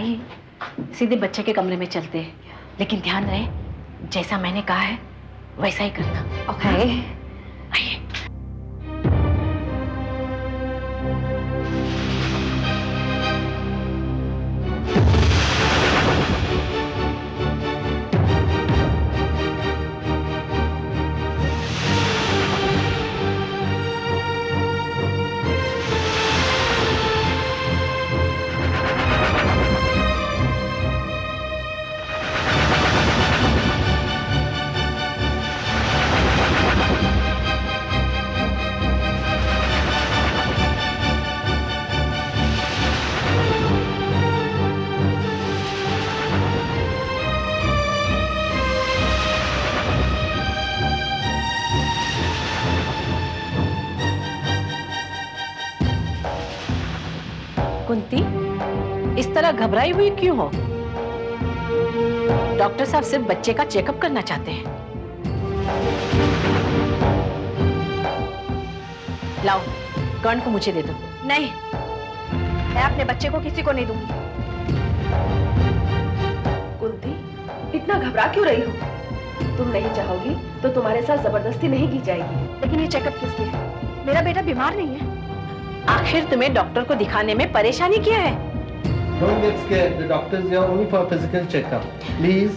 आइए सीधे बच्चे के कमरे में चलते हैं, लेकिन ध्यान रहे जैसा मैंने कहा है वैसा ही करना। ओके। आइए। कुंती, इस तरह घबराई हुई क्यों हो? डॉक्टर साहब सिर्फ बच्चे का चेकअप करना चाहते हैं। लाओ, कर्ण को मुझे दे दो। नहीं, मैं अपने बच्चे को किसी को नहीं दूंगी। कुंती, इतना घबरा क्यों रही हो? तुम नहीं चाहोगी तो तुम्हारे साथ जबरदस्ती नहीं की जाएगी। लेकिन ये चेकअप किस लिए है? मेरा बेटा बीमार नहीं है। आखिर तुम्हें डॉक्टर को दिखाने में परेशानी क्या है? Don't get scared. The doctor is here only for a physical checkup. Please.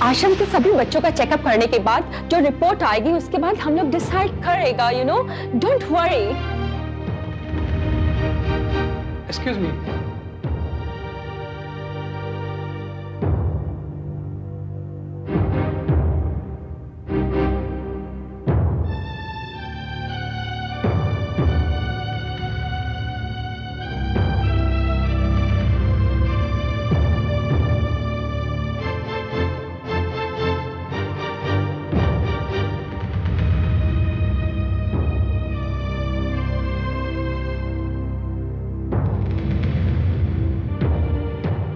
आश्रम के सभी बच्चों का चेकअप करने के बाद जो रिपोर्ट आएगी उसके बाद हम लोग डिसाइड करेगा, you no, don't worry. Excuse me,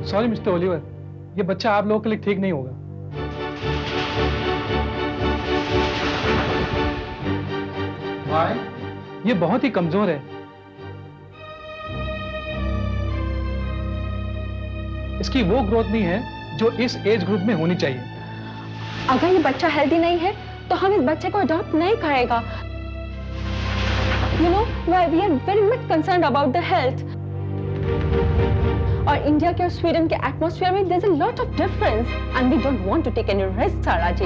sorry mister Oliver, ये बच्चा आप लोगों के लिए ठीक नहीं होगा। Why? ये बहुत ही कमजोर है। इसकी वो ग्रोथ नहीं है जो इस एज ग्रुप में होनी चाहिए। अगर ये बच्चा हेल्दी नहीं है तो हम इस बच्चे को अडॉप्ट नहीं करेगा। You know, we are very much concerned about the health. और इंडिया के और स्वीडन के एटमॉस्फेयर में there is a lot of difference and we don't want to take any risk. Sara ji,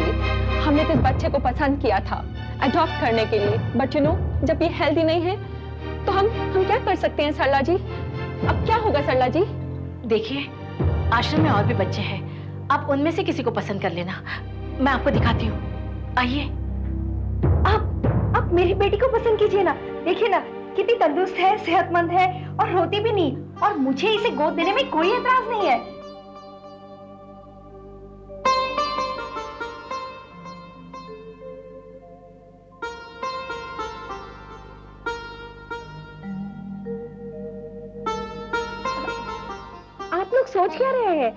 हमने तो इस बच्चे को पसंद किया था अडॉप्ट करने के लिए, बट यू नो, जब ये हेल्दी नहीं है तो हम क्या कर सकते हैं सरला जी? अब क्या होगा सरला जी? देखिए, आश्रम में और भी बच्चे हैं, आप उनमें से किसी को पसंद कर लेना। मैं आपको दिखाती हूँ, आइए। आप मेरी बेटी को पसंद कीजिए ना। देखिए ना, कितनी तंदुरुस्त है, सेहतमंद है और रोती भी नहीं, और मुझे इसे गोद देने में कोई एतराज नहीं है। आप लोग सोच क्या रहे हैं?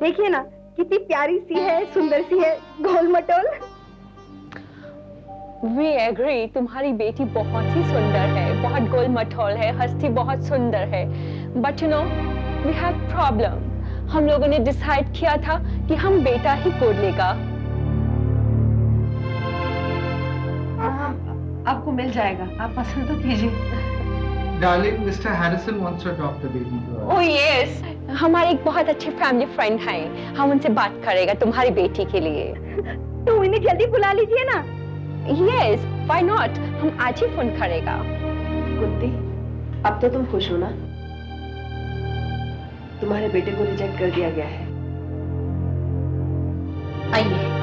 देखिए ना, कितनी प्यारी सी है, सुंदर सी है, गोल मटोल। वी एग्री, तुम्हारी बेटी बहुत ही सुंदर है, बहुत गोल मटोल है, हस्ती बहुत सुंदर है, but you know we have problem. हम लोगों ने डिसाइड किया था कि हम बेटा ही गोद लेगा। आपको मिल जाएगा, आप पसंद तो कीजिए। Darling, Mr. Harrison wants to adopt a baby girl. Oh yes, हमारे एक बहुत अच्छे फैमिली फ्रेंड हैं, हम उनसे बात करेगा तुम्हारी बेटी के लिए। तो इन्हें जल्दी बुला लीजिए ना। यस, व्हाई नॉट, हम आज ही फोन करेगा। कुंती, अब तो तुम खुश हो ना? तुम्हारे बेटे को रिजेक्ट कर दिया गया है। आइए।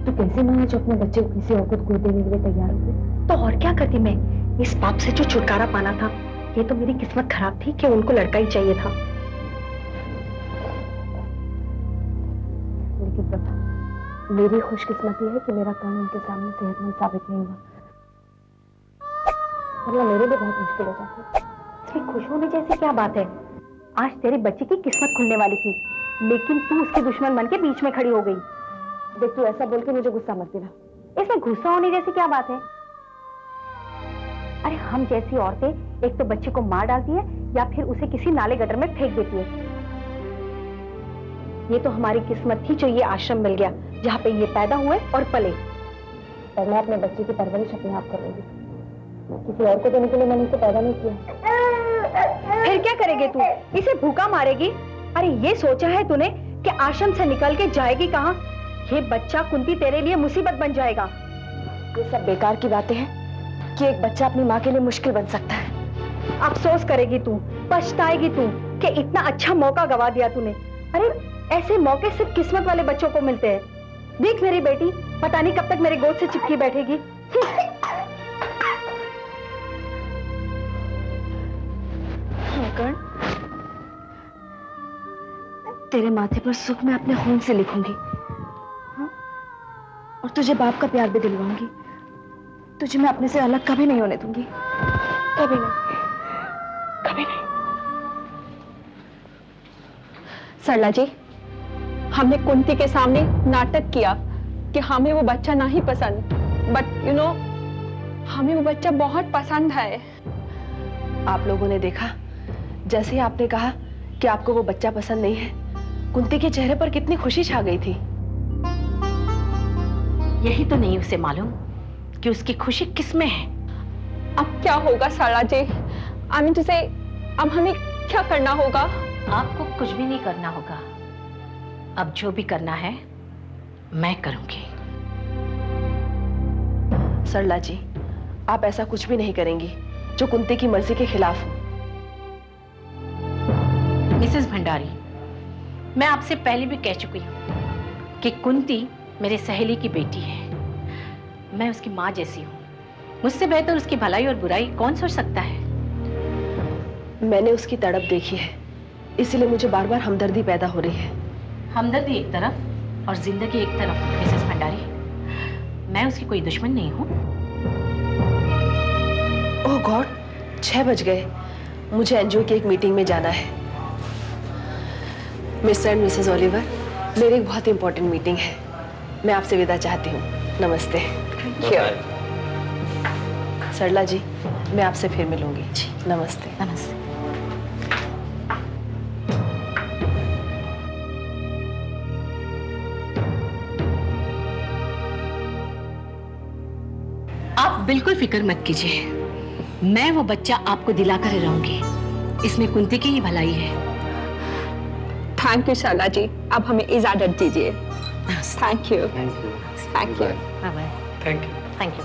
तो कैसे माना जो अपने बच्चे को किसी और को गोद देने के लिए तैयार हो गए? तो और क्या करती मैं? इस पाप से जो छुटकारा पाना था, ये तो मेरी किस्मत खराब थी कि उनको लड़का ही चाहिए था। लेकिन पता, मेरी खुशकिस्मती है कि मेरा काम उनके सामने सेहतमंद साबित नहीं हुआ, वरना मेरे लिए बहुत मुश्किल हो जाती। इसमें खुश होने जैसी क्या बात है? आज तेरे बच्चे की किस्मत खुलने वाली थी, लेकिन तू उसके दुश्मन बन के बीच में खड़ी हो गई। देख, तू ऐसा बोल के मुझे गुस्सा मत दिला। इसमें गुस्सा होने जैसी क्या बात है? अरे हम जैसी औरतें एक तो बच्चे को मार डालती है या फिर उसे किसी नाले गटर में फेंक देती है। ये तो हमारी किस्मत थी जो ये आश्रम मिल गया, जहाँ पे ये पैदा हुए और पले। और मैं अपने बच्चे की परवरिश अपने आप कर लूंगी, किसी और को देने के लिए मैंने इसे पैदा नहीं किया। फिर क्या करेगी तू? इसे भूखा मारेगी? अरे ये सोचा है तूने कि आश्रम से निकल के जाएगी कहाँ? ये बच्चा कुंती तेरे लिए मुसीबत बन जाएगा। ये सब बेकार की बातें हैं कि एक बच्चा अपनी माँ के लिए मुश्किल बन सकता है। अफसोस करेगी तू, पछताएगी तू कि इतना अच्छा मौका गवा दिया तूने। अरे ऐसे मौके सिर्फ किस्मत वाले बच्चों को मिलते हैं। देख मेरी बेटी, पता नहीं कब तक मेरे गोद से चिपकी बैठेगी। कर्ण, तेरे माथे पर सुख मैं अपने खून से लिखूंगी, हाँ? और तुझे बाप का प्यार भी दिलवाऊंगी। तुझे मैं अपने से अलग कभी नहीं होने दूंगी, कभी नहीं, कभी नहीं। सरला जी, हमने कुंती के सामने नाटक किया कि हमें वो बच्चा नहीं पसंद, बट यू नो हमें वो बच्चा बहुत पसंद है। आप लोगों ने देखा, जैसे ही आपने कहा कि आपको वो बच्चा पसंद नहीं है, कुंती के चेहरे पर कितनी खुशी छा गई थी। यही तो नहीं उसे मालूम कि उसकी खुशी किस में है। अब क्या होगा सरला जी? आई मीन टू से, अब हमें क्या करना होगा? आपको कुछ भी नहीं करना होगा। अब जो भी करना है मैं करूंगी। सरला जी, आप ऐसा कुछ भी नहीं करेंगी जो कुंती की मर्जी के खिलाफ हो। मिसेस भंडारी, मैं आपसे पहले भी कह चुकी हूं कि कुंती मेरे सहेली की बेटी है। मैं उसकी माँ जैसी हूँ। मुझसे बेहतर उसकी भलाई और बुराई कौन सोच सकता है? मैंने उसकी तड़प देखी है, इसीलिए मुझे बार बार हमदर्दी पैदा हो रही है। हमदर्दी एक तरफ और जिंदगी एक तरफ। मिसेस भंडारी, मैं उसकी कोई दुश्मन नहीं हूँ। ओह गॉड, 6 बज गए। मुझे एनजीओ की एक मीटिंग में जाना है। मिस्टर एंड मिसेस ओलिवर, मेरी एक बहुत इंपॉर्टेंट मीटिंग है। मैं आपसे विदा चाहती हूँ। नमस्ते। Thank you. सरला जी, मैं आपसे फिर मिलूंगी। नमस्ते। नमस्ते। आप बिल्कुल फिक्र मत कीजिए, मैं वो बच्चा आपको दिलाकर रहूंगी। इसमें कुंती की ही भलाई है। थैंक यू सरला जी, अब हमें इजाजत दीजिए। Thank you. Thank you. Thank you. Bye bye. Thank you. Thank you.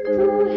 तू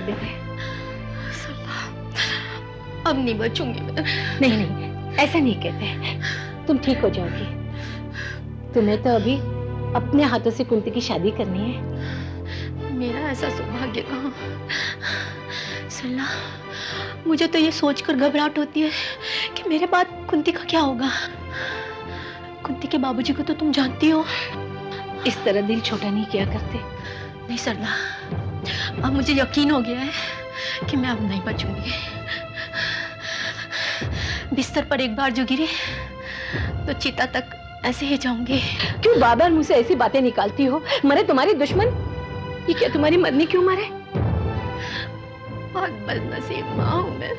देते। अब नहीं बचूंगी मैं। नहीं नहीं, ऐसा नहीं कहते। तुम ठीक हो जाओगी। तुम्हें तो अभी अपने हाथों से कुंती की शादी करनी है। मेरा ऐसा सौभाग्य कहाँ। सरला, मुझे तो ये सोचकर घबराहट होती है कि मेरे बाद कुंती का क्या होगा। कुंती के बाबूजी को तो तुम जानती हो। इस तरह दिल छोटा नहीं किया करते। नहीं सरला, अब मुझे यकीन हो गया है कि मैं अब नहीं बचूंगी। बिस्तर पर एक बार जो गिरी तो चिता तक ऐसे ही जाऊंगी। क्यों बार बार मुझसे ऐसी बातें निकालती हो? मरे तुम्हारी दुश्मन? ये क्या तुम्हारी मरनी क्यों मरे? बहुत बदनसीब माँ हूं मैं।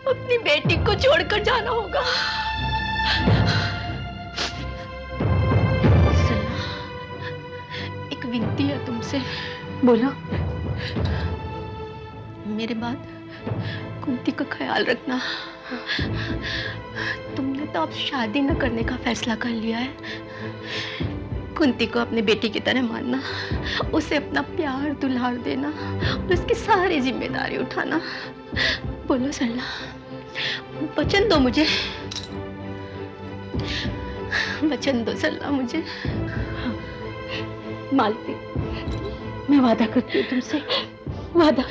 अपनी बेटी को छोड़कर जाना होगा। सरला, एक विनती है तुमसे। बोलो। मेरे बाद कुंती का ख्याल रखना। तुमने तो अब शादी न करने का फैसला कर लिया है। कुंती को अपनी बेटी की तरह मानना, उसे अपना प्यार दुलार देना और उसकी सारी जिम्मेदारी उठाना। बोलो सरला, वचन दो मुझे। वचन दो सरला मुझे। मालती, मैं वादा करती हूँ तुमसे, वादा।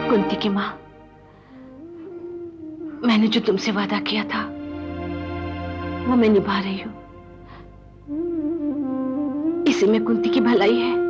कुंती की माँ, मैंने जो तुमसे वादा किया था वो मैं निभा रही हूँ। इसी में कुंती की भलाई है।